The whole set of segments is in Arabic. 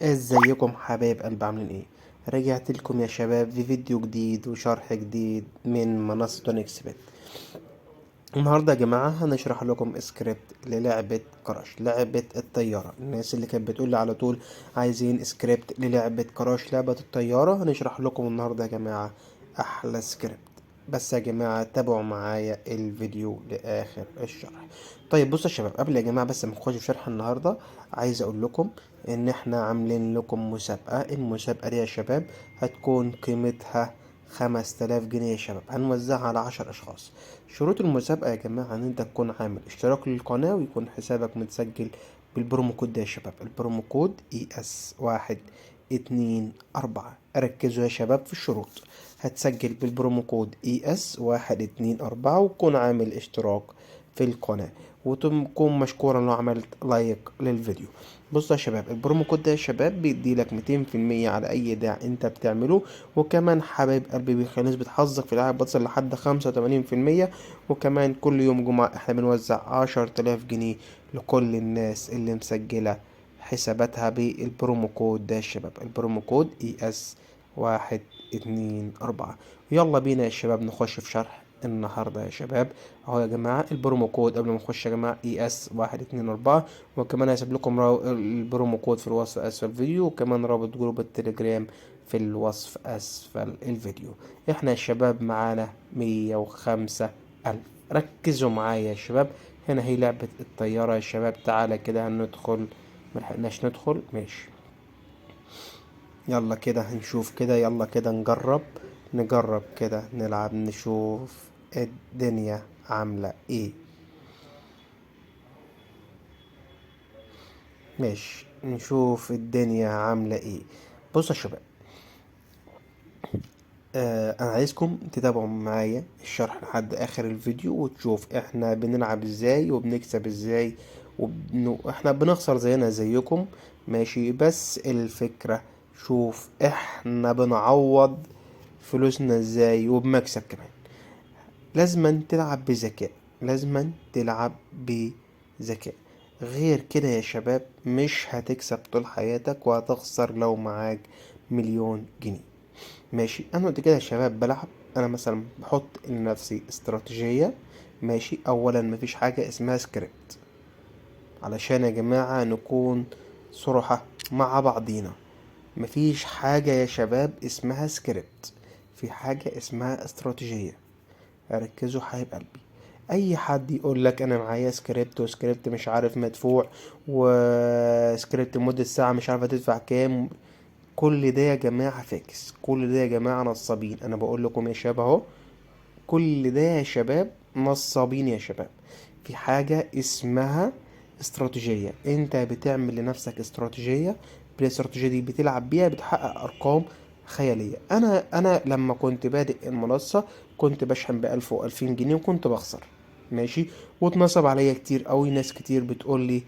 ازيكم حبايب قلب، عاملين ايه؟ رجعت لكم يا شباب في فيديو جديد وشرح جديد من منصة اونكسبت. النهارده يا جماعة هنشرح لكم سكريبت للعبة كراش، لعبة الطيارة. الناس اللي كانت بتقول لي على طول عايزين سكريبت للعبة كراش، لعبة الطيارة، هنشرح لكم النهارده يا جماعة احلى سكريبت. بس يا جماعة تابعوا معايا الفيديو لآخر الشرح. طيب بصوا يا شباب، قبل يا جماعة بس ما نخش في شرح النهارده، عايز اقول لكم ان احنا عاملين لكم مسابقة. المسابقة دي يا شباب هتكون قيمتها 5000 جنيه يا شباب، هنوزعها على 10 اشخاص. شروط المسابقة يا جماعة ان انت تكون عامل اشتراك للقناة ويكون حسابك متسجل بالبرومو كود ده يا شباب. البرومو كود ES124. ركزوا يا شباب في الشروط. هتسجل بالبرومو كود ES124 وتكون عامل اشتراك في القناة، وتكون مشكورا لو عملت لايك للفيديو. بصوا يا شباب، البرومو كود ده يا شباب بيديلك 200% على اي داع انت بتعمله، وكمان حبايب قلبي بيخلي نسبة حظك في الالعاب بتصل لحد 85%. وكمان كل يوم جمعة احنا بنوزع 10 آلاف جنيه لكل الناس اللي مسجلة حساباتها بالبرومو كود ده يا شباب. البرومو كود ES124. يلا بينا يا شباب نخش في شرح النهاردة يا شباب. اهو يا جماعة البرومو كود قبل ما نخش يا جماعة ES124. وكمان هسيب لكم البرومو كود في الوصف اسفل الفيديو، وكمان رابط جروب التليجرام في الوصف اسفل الفيديو. احنا يا شباب معانا 105 ألف. ركزوا معايا يا شباب، هنا هي لعبة الطيارة يا شباب. تعالى كده هندخل، ملحقناش ندخل، ماشي. يلا كده هنشوف كده، يلا كده نجرب كده نلعب نشوف الدنيا عاملة ايه. ماشي نشوف الدنيا عاملة ايه. بصوا يا شباب، انا عايزكم تتابعوا معايا الشرح لحد اخر الفيديو وتشوف احنا بنلعب ازاي وبنكسب ازاي، احنا بنخسر زينا زيكم، ماشي. بس الفكرة شوف احنا بنعوض فلوسنا ازاي وبمكسب كمان. لازما تلعب بذكاء، لازما تلعب بذكاء. غير كده يا شباب مش هتكسب طول حياتك وهتخسر لو معاك 1,000,000 جنيه. ماشي، انا قلت كده يا شباب بلعب. انا مثلا بحط لنفسي استراتيجية. ماشي، اولا مفيش حاجة اسمها سكريبت، علشان يا جماعة نكون صراحة مع بعضينا. مفيش حاجة يا شباب اسمها سكريبت، في حاجة اسمها استراتيجية. ركزوا حبايب قلبي. اي حد يقول لك انا معايا سكريبت، وسكريبت مش عارف مدفوع، وسكريبت مدة ساعة مش عارف هتدفع كام، كل ده يا جماعة فاكس، كل ده يا جماعة نصابين. انا بقول لكم يا شباب اهو، كل ده يا شباب نصابين يا شباب. في حاجة اسمها استراتيجية، انت بتعمل لنفسك استراتيجية، بالاستراتيجية دي بتلعب بيها بتحقق ارقام خيالية. انا لما كنت بادئ المنصة كنت بشحن ب1000 و2000 جنيه وكنت بخسر، ماشي. واتنصب عليا كتير قوي، ناس كتير بتقول لي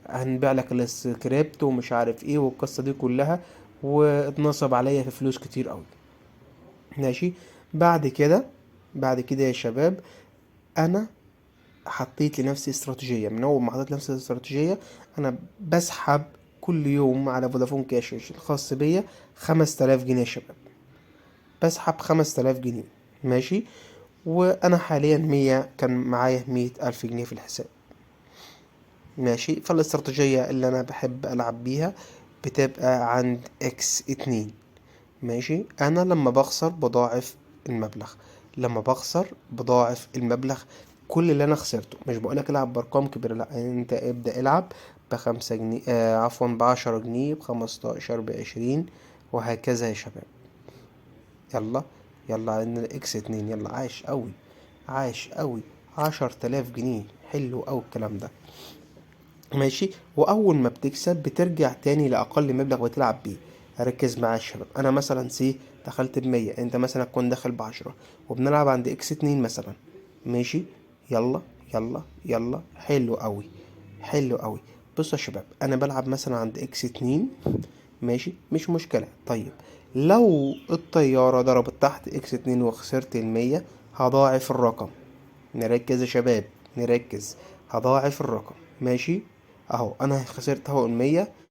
هنبيع لك السكريبت ومش عارف ايه والقصة دي كلها، واتنصب عليا في فلوس كتير قوي، ماشي. بعد كده بعد كده يا شباب انا حطيت لنفسي استراتيجية. من اول ما حطيت لنفسي استراتيجية، انا بسحب كل يوم على فودافون كاش الخاص بيا 5000 جنيه يا شباب. بسحب 5000 جنيه، ماشي. وانا حاليا كان معايا 100 ألف جنيه في الحساب، ماشي. فالاستراتيجية اللي انا بحب العب بيها بتبقى عند X2، ماشي. انا لما بخسر بضاعف المبلغ، لما بخسر بضاعف المبلغ. كل اللي انا خسرته، مش بقولك العب بارقام كبيرة، لا، انت ابدأ العب ب5 جنيه، عفوا ب10 جنيه، ب15، ب20، وهكذا يا شباب. يلا يلا عندنا X2، يلا عاش قوي، عاش قوي. 10 آلاف جنيه، حلو قوي الكلام ده، ماشي. واول ما بتكسب بترجع تاني لاقل مبلغ وتلعب بيه. ركز معايا يا شباب، انا مثلا دخلت ب100، انت مثلا تكون داخل ب10، وبنلعب عند X2 مثلا، ماشي. يلا يلا يلا، حلو قوي، حلو قوي. بص يا شباب، انا بلعب مثلا عند X2، ماشي، مش مشكلة. طيب لو الطيارة ضربت تحت X2 وخسرت 100، هضاعف الرقم. نركز يا شباب، نركز. هضاعف الرقم، ماشي. اهو انا خسرت اهو 100،